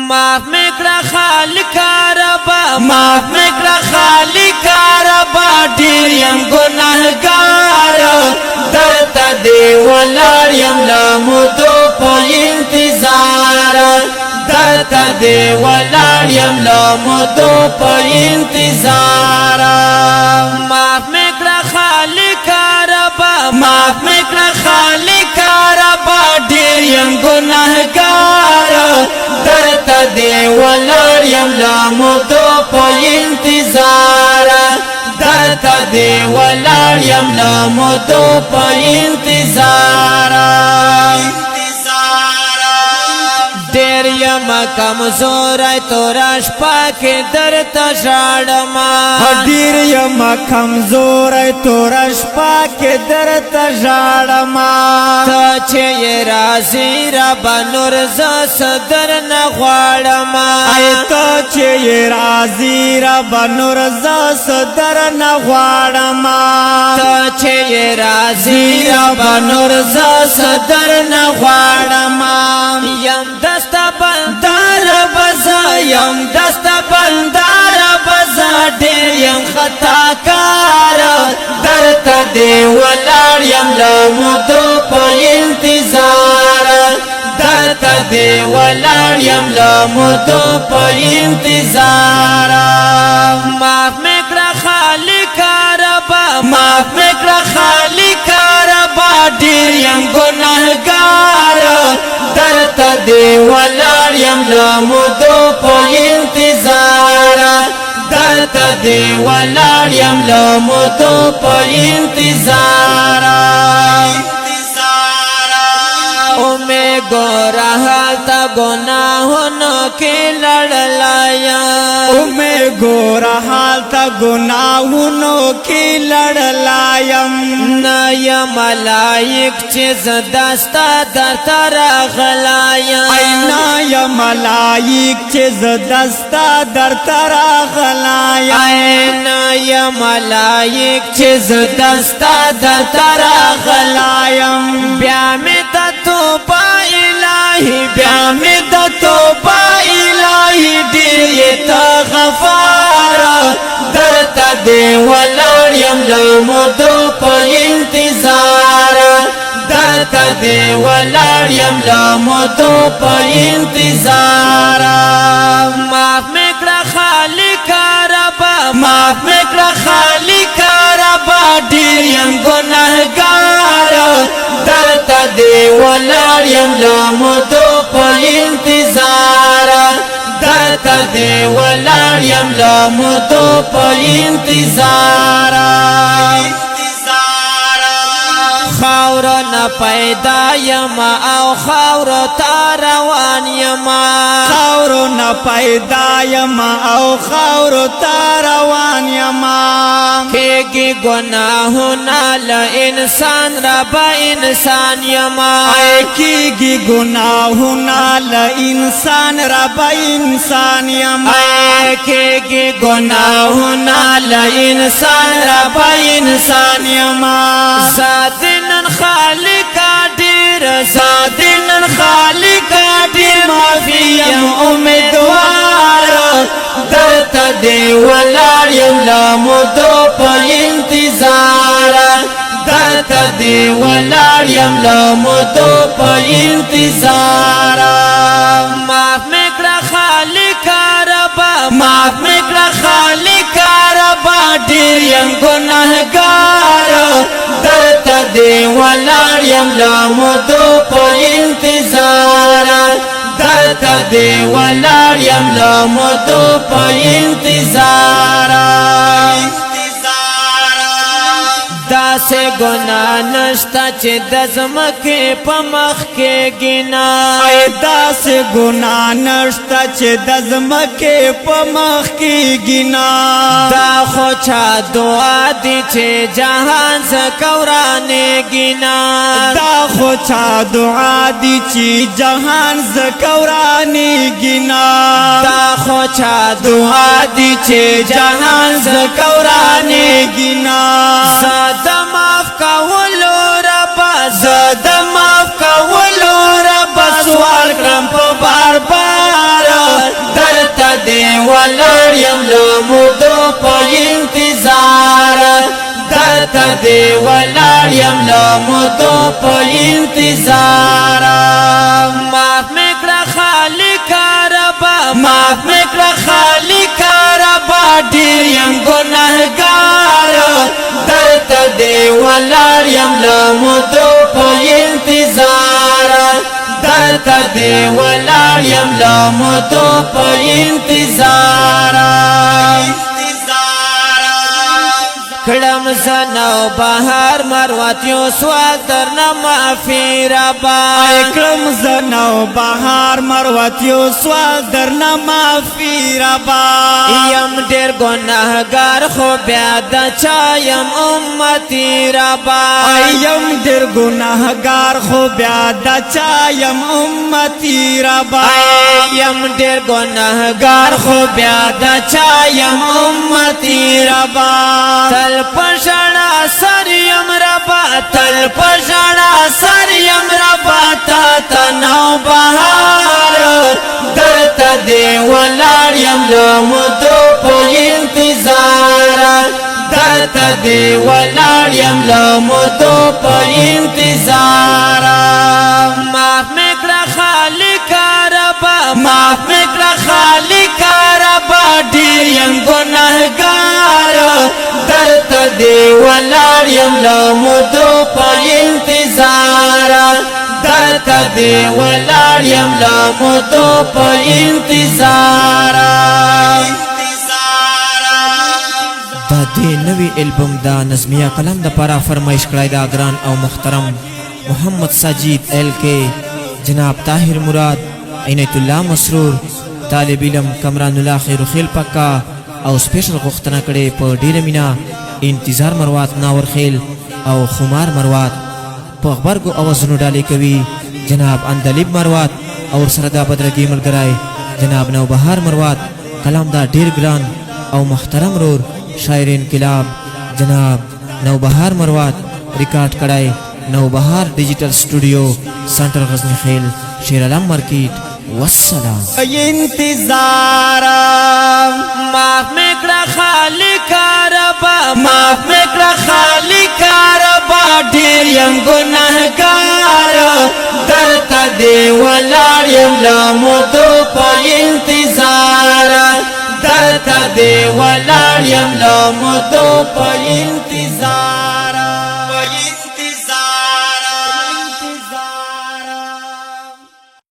माफ میکړه خالق ربا माफ میکړه خالق ربا ډیر یم ګناهګار درته دی ولاړ یم لمدو په انتظار درته دی ولاړ یم لمدو په انتظار माफ میکړه خالق ربا माफ میکړه خالق ربا ډیر یم ګناهګار درته دی ولاړ یم لمدو په انتظار درته دی ولاړ یم لمدو په انتظار ډیر یم کمزور تورش پاکه درته ژړم ډیر یم کمزور تورش پاکه درته ژړم ته چې راځي رب نور ز صدر نه غواړم ته چې راځي رب نور ز صدر نه غواړم ته چې راځي رب نور ز صدر نه غواړم یم دستا بندار بزا یم دستا بندار بزا ډیر یم خطا کار درته دی ولاړ یم لمدو په انتظار درته دی ولاړ یم لمدو په انتظار माफ میکړه خالق ربا माफ میکړه خالق ربا ډیر یم ګناهګار درته دی ولاړ یم لمدو په انتظار درته دی ولاړ یم لمدو په انتظار او میں گورا حالتا گناہونو کی لڑلایا او میں گورا حالتا گناہونو کی لڑلایم نایا ملائک چیز دستا در ترا غلایا اینا یا ملائک چیز دستا در ترا غلایم اینا یا ملائک چیز دستا در ترا غلایم بیا میں توبہ الہی بیا میں توبہ الہی ډیر غفار درته دی ولاړ یم لمدو په انتظار درته دی ولاړ یم لمدو په انتظار माफ میکړه خالق ربا माफ میکړه خالق ربا ډیر یم ګناهګار درته دی ولاړ یم لمدو په انتظار درته دی ولاړ یم لمدو په انتظار خاور نه پیدا یم او خاور تا روان یم خاور نه پیدا یم او خاور تا روان یم کېږي ګناهونه له انسان رب انسان یم کېږي ګناهونه له انسان رب انسان یم کېږي ګناهونه له انسان رب انسان یم نن خالق ډیر نن خالق ډیر معافی یم امیدوار درته دی ولاړ یم لمدو په انتظار درته دی ولاړ یم لمدو په انتظار माफ میکړه خالق ربا माफ میکړه خالق ربا ډیر یم ګناهګار درته دی ولاړ یم لمدو په انتظار درته دی ولاړ یم لمدو په انتظار داسې ګناه نشته چې د ځمکې په مخ کې ګنا داسې ګناه نشته چې د ځمکې په مخ کې ګنا دا خو چا دعا دي چې جهان زکورانې ګنا دا خو چا دعا دي چې جهان زکورانې ګنا دا خو چا دعا دي چې جهان زکورانې ګنا زاد معاف کولو ربا زاد معاف کولو ربا سوال کړم په بار بار ولاړ یم له مودو په انتظار درته دی ولاړ یم له مودو په انتظار معاف مې کړه خالقه ربا معاف مې کړه خالقه ربا ډېر یم ګنهګار درته دی ولاړ یم له مودو په انتظار درته دی ولاړ یم له مودو په انتظار کړم زناو بهار مروت یو سوال درنه معافي ربا کړم زناو بهار مروت یو سوال درنه معافي ربا یم ډېر ګناهګار خو بیا د چا یم امتي ربا یم ډېر ګناهګار خو بیا د چا یم امتي ربا یم ډېر ګناهګار خو بیا د چا یم امتي ربا تل پښړا سر یم ربا تل پښړا سر یم ربا تا تنو بهار درته دی ولاړ یم له مودو په انتظار درته دی ولاړ یم له مودو په انتظار معاف مې کړه خالقه ربا معاف مې کړه خالقه ربا ډېر یم ګنهګار درته دی ولاړ یم له مودو په انتظار درته دی ولاړ یم له مودو په انتظار دا دې نوی البم دا نظمیه قلم د پاره فرمایش کړی دا ګران او محترم محمد ساجد ایل کے جناب طاهر مراد عنایت الله مسرور طالب علم کمران الله خیر خیل پکا او سپیشل غوښتنه کړي په ډیره مینا انتظار مروات ناور خیل او خمار مروات په خبرګو اوازونو ډالې کوي جناب اندلیب مروات او سره دا بدرګي ملګری جناب نوبهار مروات کلام دا ډیر ګران او محترم رور شاعر انقلاب جناب نوبهار مروات ریکارډ کړای نوبهار ډیجیټل سټوډیو سنټر غزنی خیل شیر علم مارکیټ والسلام انتظار معاف مې کړه خالقه ربا معاف مې کړه خالقه ربا ډېر یم ګنهګار درته دی ولاړ یم له مودو په انتظار درته دی ولاړ یم له مودو په انتظار